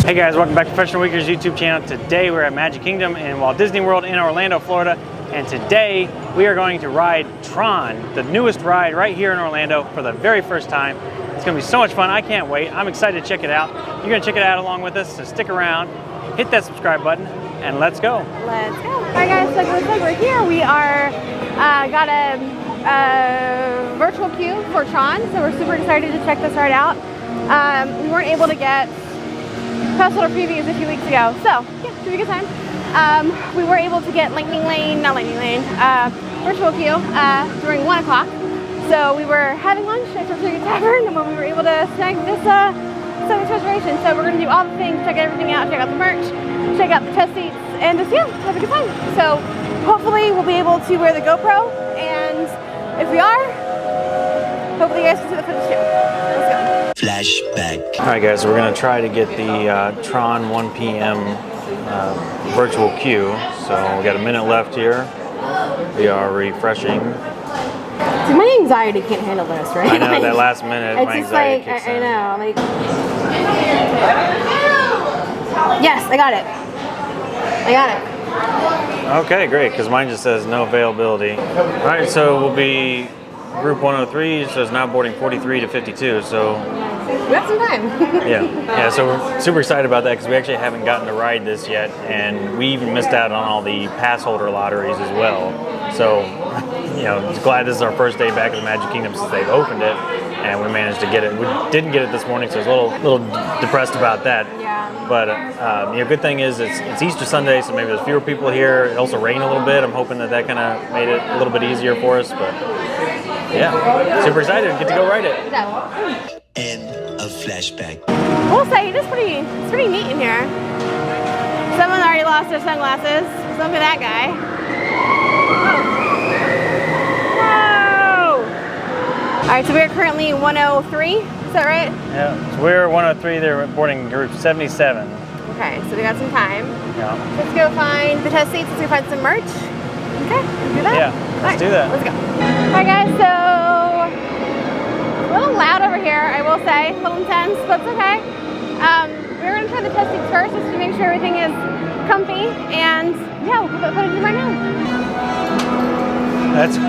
Hey guys, welcome back to Professional Weekers YouTube channel. Today we're at Magic Kingdom in Walt Disney World in Orlando, Florida. And today we are going to ride Tron, the newest ride right here in Orlando for the very first time. It's gonna be so much fun, I can't wait. I'm excited to check it out. You're gonna check it out along with us, so stick around, hit that subscribe button, and let's go. Let's go. Hi guys, so it looks like we're here. We are, got a virtual queue for Tron, so we're super excited to check this ride out. We weren't able to get pass holder previews a few weeks ago, so yeah, should be a good time. We were able to get virtual queue during 1 o'clock. So we were having lunch at Tortuga Tavern, and when we were able to snag this reservation. So we're gonna do all the things, check everything out, check out the merch, check out the test seats, and just yeah, have a good time. So hopefully we'll be able to wear the GoPro, and if we are, hopefully you guys can see the footage too. Let's go. Flashback. All right guys, so we're gonna try to get the Tron 1 p.m. Virtual queue. So we got a minute left here. We are refreshing. See, my anxiety can't handle this, right? I know, that last minute, my anxiety kicks in. I know, like... Yes, I got it. I got it. Okay, great, because mine just says no availability. All right, so we'll be group 103, so it's now boarding 43 to 52, so... We have some time. Yeah, so we're super excited about that because we actually haven't gotten to ride this yet, and we even missed out on all the pass holder lotteries as well. So, you know, just glad this is our first day back at the Magic Kingdom since they've opened it, and we managed to get it. We didn't get it this morning, so I was a little depressed about that. Yeah. But you know, good thing is it's Easter Sunday, so maybe there's fewer people here. It also rained a little bit. I'm hoping that kind of made it a little bit easier for us. But yeah, super excited. Get to go ride it. End of flashback. We'll say it's pretty neat in here. Someone already lost their sunglasses. Look at that guy. Whoa! All right, so we're currently 103. Is that right? Yeah, so we're 103. They're boarding group 77. Okay, so we got some time. Yeah. Let's go find the test seats. Let's go find some merch. Okay, let's do that. Yeah, let's do that. Let's go. All right, guys. So. A little loud over here, I will say, a little intense, but it's okay. We're gonna try the test seats first just to make sure everything is comfy, and yeah, we'll put that footage in right now.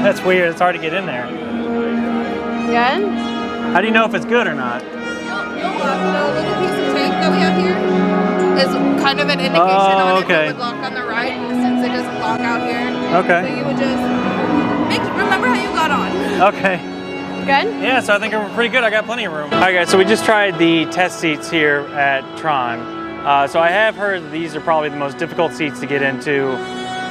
That's weird, it's hard to get in there. Good? How do you know if it's good or not? The little piece of tape that we have here is kind of an indication on if it would lock on the ride, since it doesn't lock out here. Okay. So you would just remember how you got on. Okay. Good? Yeah, so I think we're pretty good. I got plenty of room. All right, guys, so we just tried the test seats here at Tron. So I have heard that these are probably the most difficult seats to get into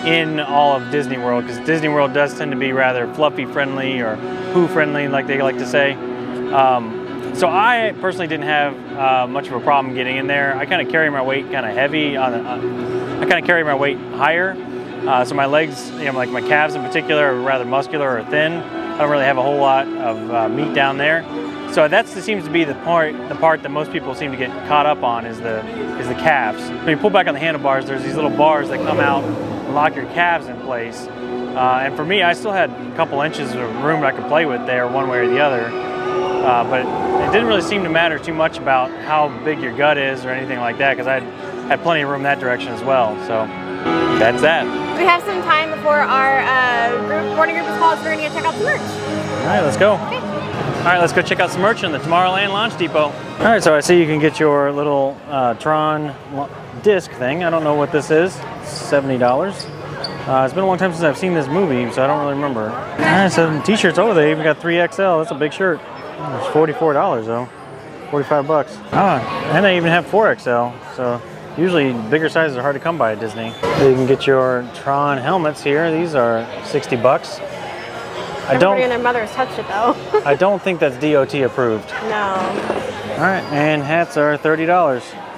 in all of Disney World, because Disney World does tend to be rather fluffy friendly or poo friendly, like they like to say. So I personally didn't have much of a problem getting in there. I kind of carry my weight kind of heavy. I kind of carry my weight higher. So my legs, you know, like my calves in particular, are rather muscular or thin. I don't really have a whole lot of meat down there, so that seems to be the part that most people seem to get caught up on is the calves. When you pull back on the handlebars, there's these little bars that come out and lock your calves in place. And for me, I still had a couple inches of room I could play with there, one way or the other. But it didn't really seem to matter too much about how big your gut is or anything like that, because I had plenty of room that direction as well. So that's that. We have some time before our boarding group is called, so we're gonna go check out some merch. All right, let's go. Okay. All right, let's go check out some merch in the Tomorrowland Launch Depot. All right, so I see you can get your little Tron disc thing. I don't know what this is. It's $70. It's been a long time since I've seen this movie, so I don't really remember. All right, so t-shirts. Oh, they even got 3XL. That's a big shirt. It's $44 though. 45 bucks. Ah, and they even have 4XL. So usually bigger sizes are hard to come by at Disney. So you can get your Tron helmets here. These are 60 bucks. Everybody and their mothers touched it though. I don't think that's DOT approved. No. All right, and hats are $30. All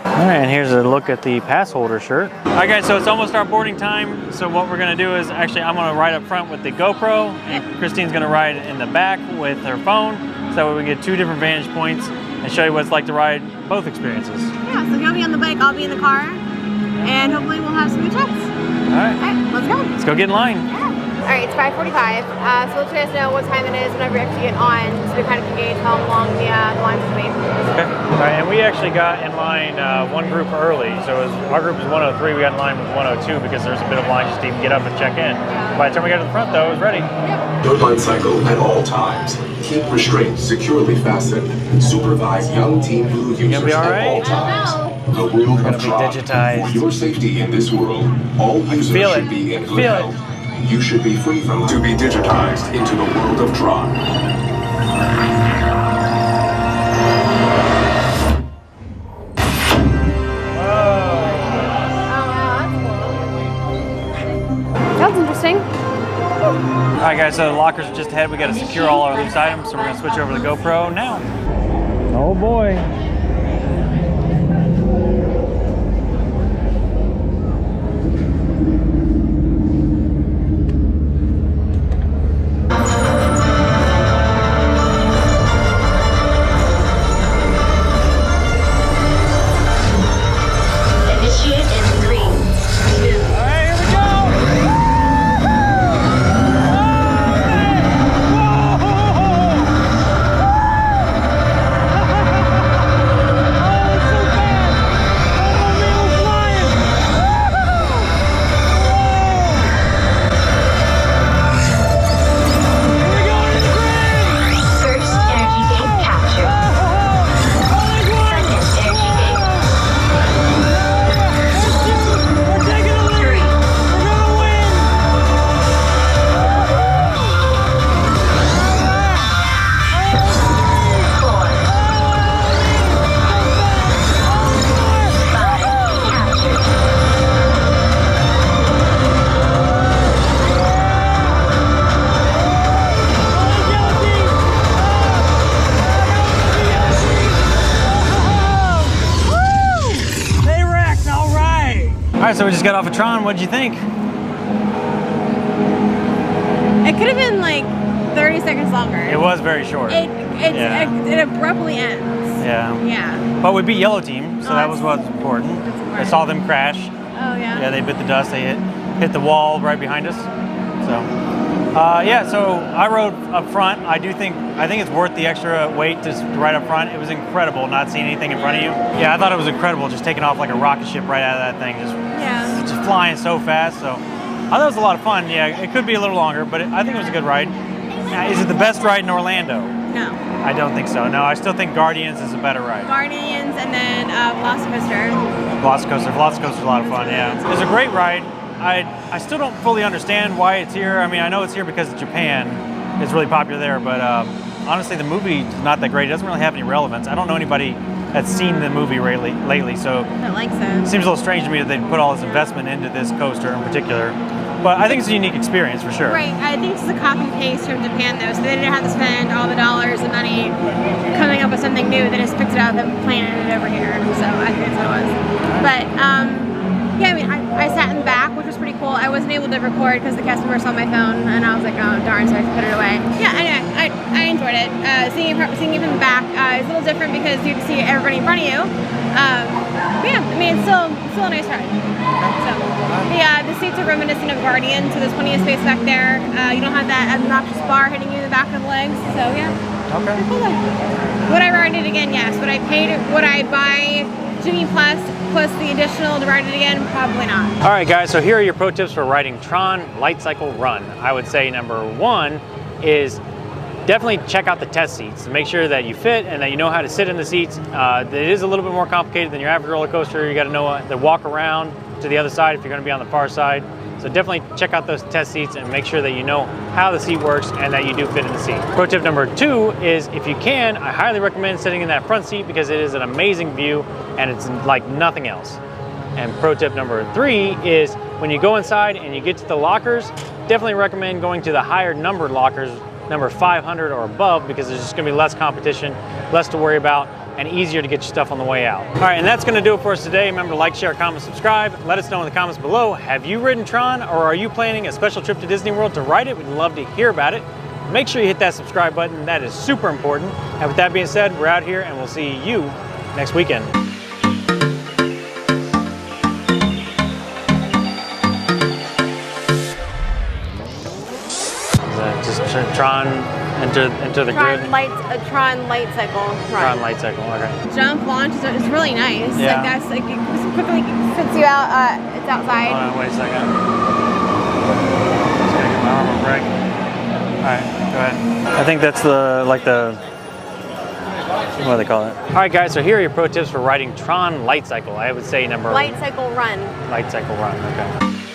right, and here's a look at the pass holder shirt. All right guys, so it's almost our boarding time. So what we're gonna do is, actually I'm gonna ride up front with the GoPro, and Christine's gonna ride in the back with her phone. So that way we get two different vantage points and show you what it's like to ride both experiences. Yeah, so he'll be on the bike, I'll be in the car, and hopefully we'll have some good chats. All right, let's go. Let's go get in line. Yeah. All right, it's 5:45. So let you guys know what time it is whenever you actually get on, so we kind of can gauge how long the lines will be. Okay. All right, and we actually got in line one group early. So our group was 103. We got in line with 102 because there was a bit of line just to even get up and check in. By the time we got to the front, though, it was ready. Don't LightCycle at all times. Keep restraints securely fastened. Supervise young Team Blue users be all at right? all times. The world of Tron. digitized. For your safety in this world, all users feel should it. be in good Feel health. You should be free from to be digitized into the world of Tron. That's interesting. All right, guys, so the lockers are just ahead. We got to secure all our loose items, so we're going to switch over to the GoPro now. Oh, boy. All right, so we just got off of Tron. What'd you think? It could have been like 30 seconds longer. It was very short. It abruptly ends. Yeah. Yeah. But we beat Yellow Team, so that was what's important. I saw them crash. Oh yeah. Yeah, they bit the dust. They hit the wall right behind us. So. Yeah, so I rode up front. I think it's worth the extra weight to ride up front. It was incredible not seeing anything in front of you. Yeah, I thought it was incredible just taking off like a rocket ship right out of that thing, just flying so fast. So I thought it was a lot of fun. Yeah, it could be a little longer, but I think it was a good ride. Is it the best ride in Orlando? No. I don't think so. No, I still think Guardians is a better ride. Guardians and then Velocicoaster. Velocicoaster's a lot of fun. Yeah, it was a great ride. I still don't fully understand why it's here. I mean, I know it's here because Japan is really popular there, but honestly, the movie is not that great. It doesn't really have any relevance. I don't know anybody that's seen the movie lately, so I like so. It seems a little strange to me that they put all this investment into this coaster in particular. But I think it's a unique experience for sure. Right. I think it's a copy and paste from Japan though, so they didn't have to spend all the dollars and money coming up with something new. They just picked it out and planted it over here. So I think that's what it was. But yeah, I mean, I sat in the back, which was pretty cool. I wasn't able to record because the customer saw my phone, and I was like, oh darn, so I had to put it away. Yeah, I enjoyed it. Seeing it from the back is a little different because you can see everybody in front of you. But yeah, I mean, it's still a nice ride. So the seats are reminiscent of Guardian, so there's plenty of space back there. You don't have that obnoxious bar hitting you in the back of the legs. So yeah. Okay. Would I ride it again? Yes. Would I buy Jimmy Plus the additional to ride it again? Probably not. All right, guys, so here are your pro tips for riding Tron LightCycle Run. I would say number one is definitely check out the test seats to make sure that you fit and that you know how to sit in the seats. It is a little bit more complicated than your average roller coaster. You got to know the walk around to the other side if you're going to be on the far side. So definitely check out those test seats and make sure that you know how the seat works and that you do fit in the seat. Pro tip number two is if you can, I highly recommend sitting in that front seat because it is an amazing view and it's like nothing else. And pro tip number three is when you go inside and you get to the lockers, definitely recommend going to the higher numbered lockers, number 500 or above, because there's just gonna be less competition, less to worry about, and easier to get your stuff on the way out. All right, and that's gonna do it for us today. Remember to like, share, comment, subscribe. Let us know in the comments below, have you ridden Tron or are you planning a special trip to Disney World to ride it? We'd love to hear about it. Make sure you hit that subscribe button. That is super important. And with that being said, we're out here and we'll see you next weekend. into the grid. Tron LightCycle Run. Tron LightCycle. Okay. Jump launch is really nice. Yeah. Like that's like it quickly sits you out. It's outside. Hold on, wait a second. Just gotta get my arm on break. All right, go ahead. I think that's the what do they call it? All right, guys. So here are your pro tips for riding Tron LightCycle. I would say number LightCycle Run. LightCycle Run. Okay.